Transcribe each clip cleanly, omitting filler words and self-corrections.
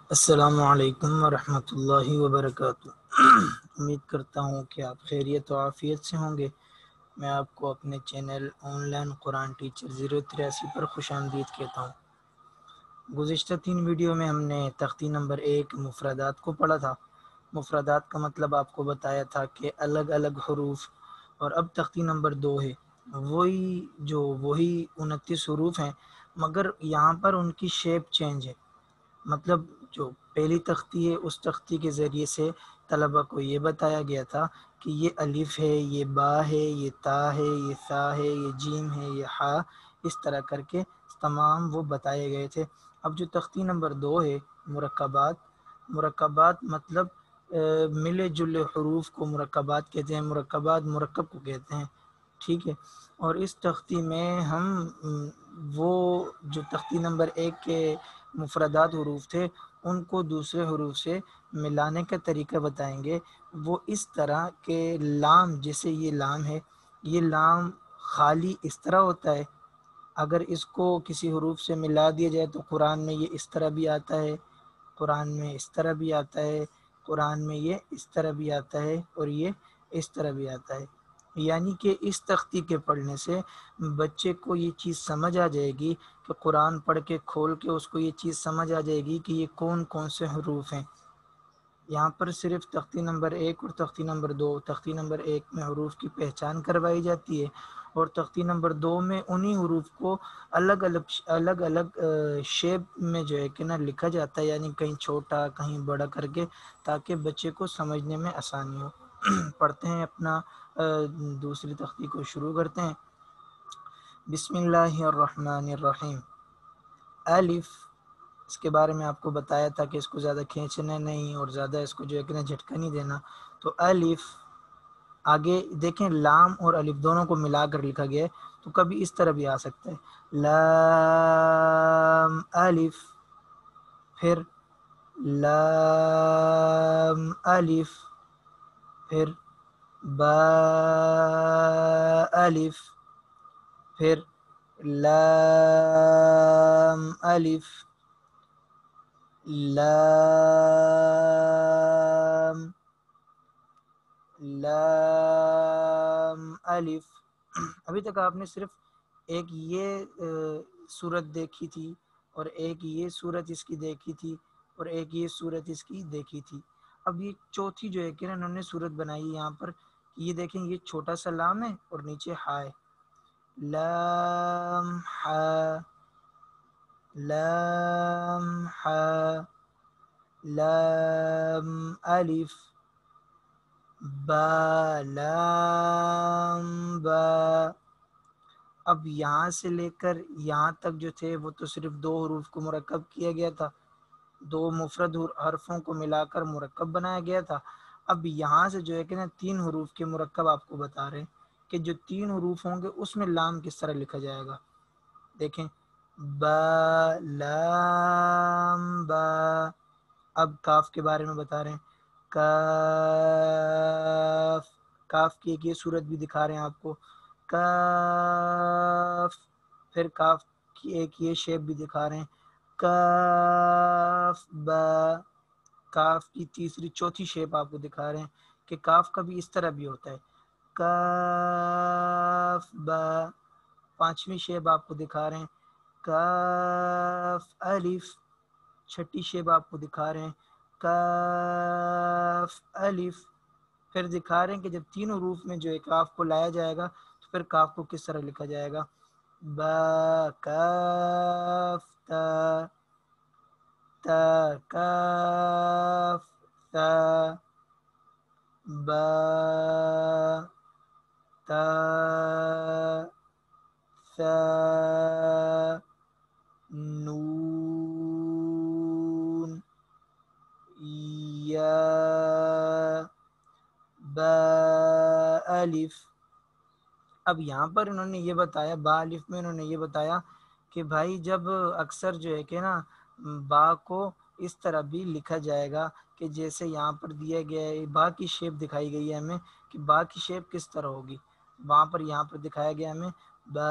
السلام علیکم ورحمۃ اللہ وبرکاتہ۔ امید کرتا ہوں کہ آپ خیریت و عافیت سے ہوں گے۔ میں آپ کو اپنے channel on line Quran teacher 083 پر خوش آمدید کہتا ہوں۔ گزشتہ 3 ویڈیو میں ہم نے تختی نمبر 1 مفردات کو پڑھا تھا۔ مفردات کا مطلب آپ کو بتایا تھا کہ الگ الگ حروف، اور اب تختی نمبر 2 ہے۔ وہی 29 حروف ہیں، مگر یہاں پر ان کی شیپ چینج ہے۔ مطلب جو پہلی تختی ہے اس تختی کے ذریعے سے طلبہ کو یہ بتایا گیا تھا کہ یہ الف ہے، یہ با ہے، یہ تا ہے، یہ سا ہے، یہ جیم ہے، یہ ہا، اس طرح کر کے تمام وہ بتائے گئے تھے۔ اب جو تختی نمبر 2 ہے مرکبات مطلب ملے جلے حروف کو مرکبات کہتے ہیں، مرکبات مرکب کو کہتے ہیں، ٹھیک ہے۔ اور اس تختی میں ہم وہ جو تختی نمبر 1 کے مفردات حروف تھے ان کو دوسرے حروف سے ملانے کا طریقہ بتائیں گے۔ وہ اس طرح کہ لام، جیسے یہ لام ہے، یہ لام خالی اس طرح ہوتا ہے، اگر اس کو کسی حروف سے ملا دیا جائے تو قرآن میں یہ اس طرح بھی آتا ہے، قرآن میں اس طرح بھی آتا ہے، قرآن میں یہ اس طرح بھی آتا ہے، اور یہ اس طرح بھی آتا ہے۔ یعنی کہ اس تختی کے پڑھنے سے بچے کو یہ چیز سمجھ آ جائے گی کہ قرآن پڑھ کے کھول کے اس کو یہ چیز سمجھ آ جائے گی کہ یہ کون کون سے حروف ہیں۔ یہاں پر صرف تختی نمبر 1 اور تختی نمبر 2، تختی نمبر 1 میں حروف کی پہچان کروائی جاتی ہے، اور تختی نمبر 2 میں انہی حروف کو الگ الگ شیپ میں جو ہے کہ نا لکھا جاتا ہے، یعنی کہیں چھوٹا کہیں بڑا کر کے، تاکہ بچے کو سمجھنے میں آسانی ہو۔ پڑھتے ہیں اپنا دوسری تختی کو شروع کرتے ہیں۔ بسم اللہ الرحمن الرحیم۔ الف، اس کے بارے میں آپ کو بتایا تھا کہ اس کو زیادہ کھینچنا نہیں اور زیادہ اس کو جو ہے کہ نا جھٹکا نہیں دینا۔ تو الف، آگے دیکھیں لام اور الف دونوں کو ملا کر لکھا گیا ہے، تو کبھی اس طرح بھی آ سکتا ہے، لام الف، پھر لام الف، پھر با الف، پھر لام الف، لام الف۔ ابھی تک آپ نے صرف ایک یہ صورت دیکھی تھی، اور ایک یہ صورت اس کی دیکھی تھی، اور ایک یہ صورت اس کی دیکھی تھی۔ اب یہ چوتھی جو ہے کہ انہوں نے صورت بنائی یہاں پر، یہ دیکھیں یہ چھوٹا سا لام ہے اور نیچے ہا ہے، لام ہا، لام ہا، لام الف، با، لام با۔ اب یہاں سے لے کر یہاں تک جو تھے وہ تو صرف 2 حروف کو مرکب کیا گیا تھا، 2 مفرد حرفوں کو ملا کر مرکب بنایا گیا تھا۔ اب یہاں سے جو ہے کہ نا 3 حروف کے مرکب آپ کو بتا رہے ہیں کہ جو 3 حروف ہوں گے اس میں لام کس طرح لکھا جائے گا۔ دیکھیں، با، لام با۔ اب کاف کے بارے میں بتا رہے ہیں، کاف، کاف کی ایک یہ صورت بھی دکھا رہے ہیں آپ کو، کاف، پھر کاف کی ایک یہ شیپ بھی دکھا رہے ہیں، کاف با۔ کاف کی تیسری چوتھی شیپ آپ کو دکھا رہے ہیں کہ کاف کا بھی اس طرح بھی ہوتا ہے، کاف با۔ 5ویں شیپ آپ کو دکھا رہے ہیں، کاف الف۔ 6ٹھی شیپ آپ کو دکھا رہے ہیں، کاف الف۔ پھر دکھا رہے ہیں کہ جب 3 حروف میں جو ہے کاف کو لایا جائے گا تو پھر کاف کو کس طرح لکھا جائے گا، با کاف تا، تا کاف تا، با تا ثا نون یا با الف۔ اب یہاں پر انہوں نے یہ بتایا، با الف میں انہوں نے یہ بتایا کہ بھائی جب اکثر جو ہے کہ نا با کو اس طرح بھی لکھا جائے گا کہ جیسے یہاں پر دیا گیا ہے، با کی شیپ دکھائی گئی ہے ہمیں کہ با کی شیپ کس طرح ہوگی، وہاں پر یہاں پر دکھایا گیا ہمیں با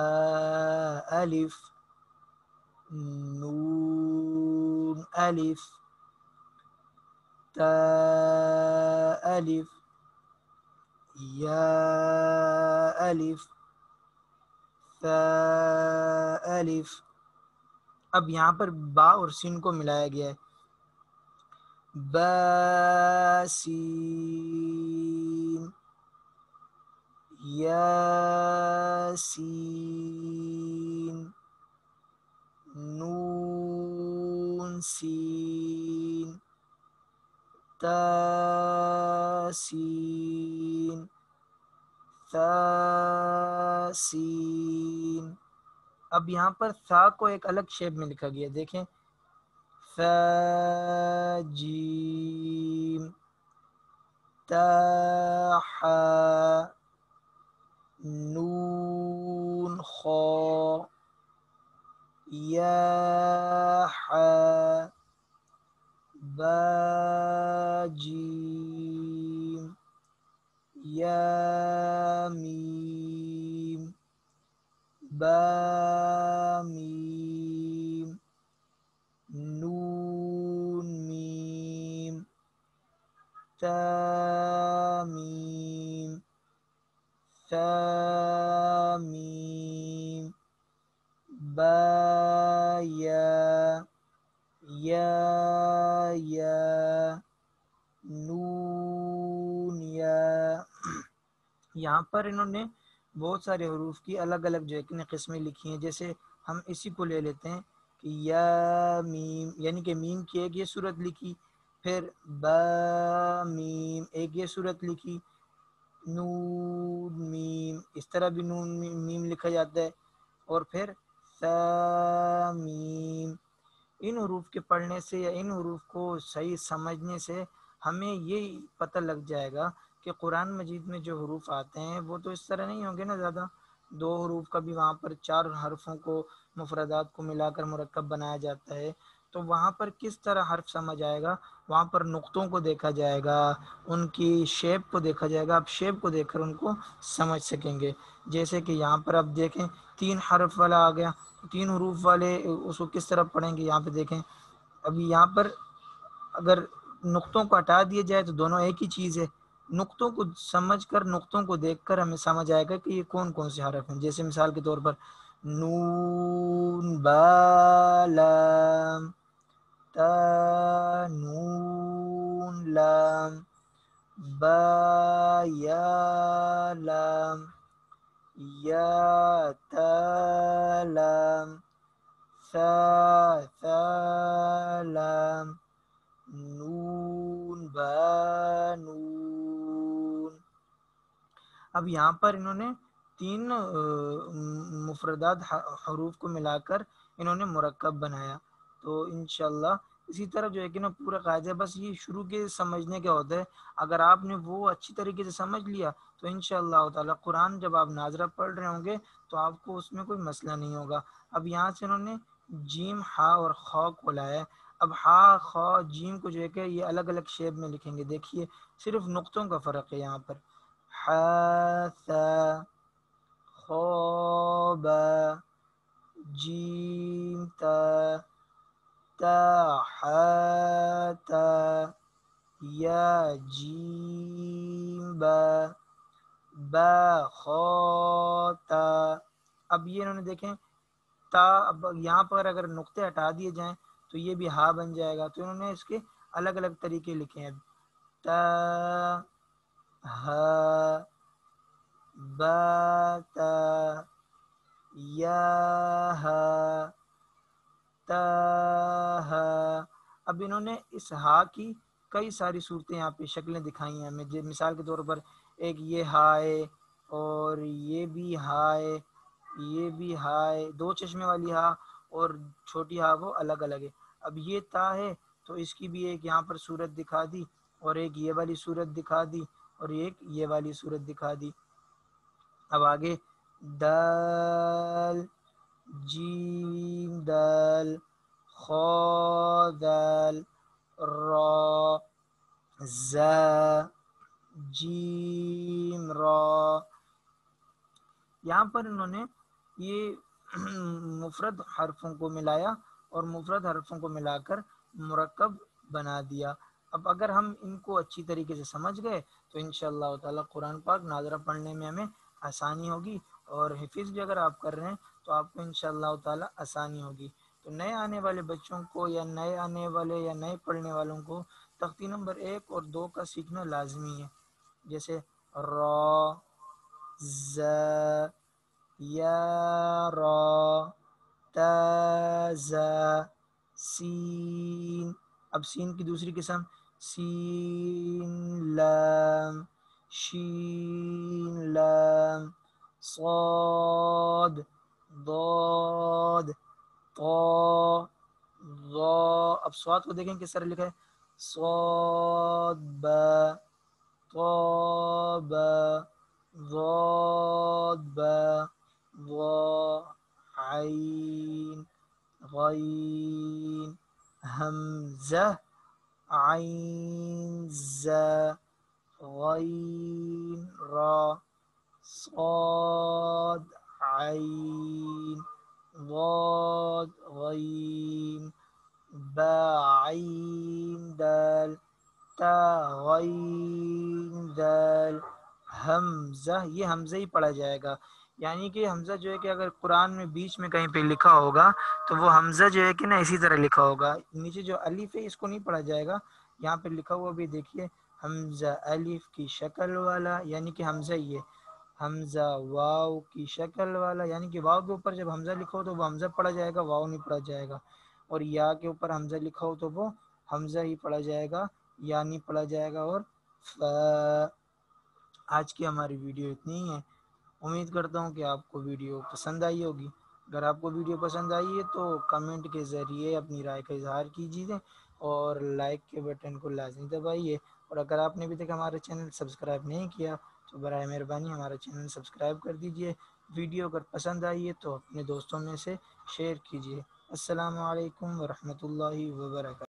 الف، نون الف، تا الف، یا الف، ثا الف۔ اب یہاں پر با اور سین کو ملایا گیا ہے، با سین، یا سین، نون سین، تا سین، ثا سین۔ اب یہاں پر ثا کو ایک الگ شیپ میں لکھا گیا، دیکھیں، ثا جیم، تا حا، نون خا، یا حا، با جیم، یا میم، با میم، نون میم، تا میم، ثا میم، با یا، یا نون یا۔ یہاں پر انہوں نے بہت سارے حروف کی الگ الگ جو ہے قسمیں لکھی ہیں، جیسے ہم اسی کو لے لیتے ہیں کہ یا میم، یعنی کہ میم کی ایک یہ صورت لکھی، پھر با میم ایک یہ صورت لکھی، نون میم اس طرح بھی نون میم لکھا جاتا ہے، اور پھر ثا میم۔ ان حروف کے پڑھنے سے یا ان حروف کو صحیح سمجھنے سے ہمیں یہ پتہ لگ جائے گا کہ قرآن مجید میں جو حروف آتے ہیں وہ تو اس طرح نہیں ہوں گے نا، زیادہ دو حروف کا بھی وہاں پر چار حرفوں کو مفردات کو ملا کر مرکب بنایا جاتا ہے، تو وہاں پر کس طرح حرف سمجھ آئے گا؟ وہاں پر نقطوں کو دیکھا جائے گا، ان کی شیپ کو دیکھا جائے گا، آپ شیپ کو دیکھ کر ان کو سمجھ سکیں گے۔ جیسے کہ یہاں پر آپ دیکھیں 3 حرف والا آ گیا، 3 حروف والے اس کو کس طرح پڑھیں گے؟ یہاں پہ دیکھیں، ابھی یہاں پر اگر نقطوں کو ہٹا دیا جائے تو دونوں ایک ہی چیز ہے، نقطوں کو سمجھ کر، نقطوں کو دیکھ کر ہمیں سمجھ آئے گا کہ یہ کون کون سے حرف ہیں۔ جیسے مثال کے طور پر نون با لام، تا نون لام، با یا لام، یا تا لام، ثا لام، نون با نون۔ اب یہاں پر انہوں نے 3 مفردات حروف کو ملا کر انہوں نے مرکب بنایا، تو انشاءاللہ اسی طرح جو ہے کہ نا پورا قاعدہ بس یہ شروع کے سمجھنے کا ہوتا ہے، اگر آپ نے وہ اچھی طریقے سے سمجھ لیا تو انشاءاللہ تعالی قرآن جب آپ ناظرہ پڑھ رہے ہوں گے تو آپ کو اس میں کوئی مسئلہ نہیں ہوگا۔ اب یہاں سے انہوں نے جیم، ہا اور خا کو لایا ہے، اب ہا خا جیم کو جو ہے کہ یہ الگ الگ شیپ میں لکھیں گے، دیکھیے صرف نقطوں کا فرق ہے یہاں پر، حاثا، خوبا، جیم تا، تا حاتا، یا جیم با، با خوتا۔ اب یہ انہوں نے دیکھیں تا، اب یہاں پر اگر نقطے ہٹا دیے جائیں تو یہ بھی ہا بن جائے گا، تو انہوں نے اس کے الگ الگ طریقے لکھے ہیں، تا ہا، با تا، یا ہا، تا ہا۔ اب انہوں نے اس ہا کی کئی ساری صورتیں یہاں پہ شکلیں دکھائی ہیں ہمیں، مثال کے طور پر ایک یہ ہا ہے، اور یہ بھی ہا ہے، یہ بھی ہا ہے، 2 چشمے والی ہا اور چھوٹی ہا وہ الگ الگ ہے۔ اب یہ تا ہے تو اس کی بھی ایک یہاں پر صورت دکھا دی، اور ایک یہ والی صورت دکھا دی، اور ایک یہ والی صورت دکھا دی۔ اب آگے دال، جیم دال، خا دال، را، زا، جیم را۔ یہاں پر انہوں نے یہ مفرد حرفوں کو ملایا اور مفرد حرفوں کو ملا کر مرکب بنا دیا۔ اب اگر ہم ان کو اچھی طریقے سے سمجھ گئے تو انشاءاللہ تعالی قرآن پاک ناظرہ پڑھنے میں ہمیں آسانی ہوگی، اور حفظ بھی اگر آپ کر رہے ہیں تو آپ کو انشاءاللہ تعالی آسانی ہوگی۔ تو نئے آنے والے بچوں کو یا نئے آنے والے یا نئے پڑھنے والوں کو تختی نمبر 1 اور 2 کا سیکھنا لازمی ہے، جیسے را، ز، یا، را، تا، ز، سین۔ اب سین کی دوسری قسم سین، لام، شین، لام، صاد، ضاد، طا، ظا۔ اب صاد کو دیکھیں کس طرح لکھا ہے، صاد، با، طا، با، ضاد، با، ضا، عین، غین، حمزہ، عین، زا، غین، را، صاد، عین، ضاد، غین، با، عین، دال، تا، غین، دال، حمزہ۔ یہ حمزہ ہی پڑھا جائے گا، یعنی کہ حمزہ جو ہے کہ اگر قرآن میں بیچ میں کہیں پہ لکھا ہوگا تو وہ حمزہ جو ہے کہ نا اسی طرح لکھا ہوگا، نیچے جو الف ہے اس کو نہیں پڑھا جائے گا، یہاں پہ لکھا ہوا بھی دیکھیے حمزہ الف کی شکل والا، یعنی کہ حمزہ ہی ہے، حمزہ واو کی شکل والا، یعنی کہ واو کے اوپر جب حمزہ لکھا ہو تو وہ حمزہ پڑھا جائے گا، واو نہیں پڑھا جائے گا، اور یا کے اوپر حمزہ لکھا ہو تو وہ حمزہ ہی پڑھا جائے گا، یا نہیں پڑھا جائے گا۔ اور آج کی ہماری ویڈیو اتنی ہی ہے، امید کرتا ہوں کہ آپ کو ویڈیو پسند آئی ہوگی۔ اگر آپ کو ویڈیو پسند آئی ہے تو کمنٹ کے ذریعے اپنی رائے کا اظہار کیجیے، اور لائک کے بٹن کو لازمی دبائیے، اور اگر آپ نے ابھی تک ہمارا چینل سبسکرائب نہیں کیا تو برائے مہربانی ہمارا چینل سبسکرائب کر دیجیے۔ ویڈیو اگر پسند آئی ہے تو اپنے دوستوں میں سے شیئر کیجیے۔ السلام علیکم ورحمۃ اللہ وبرکاتہ۔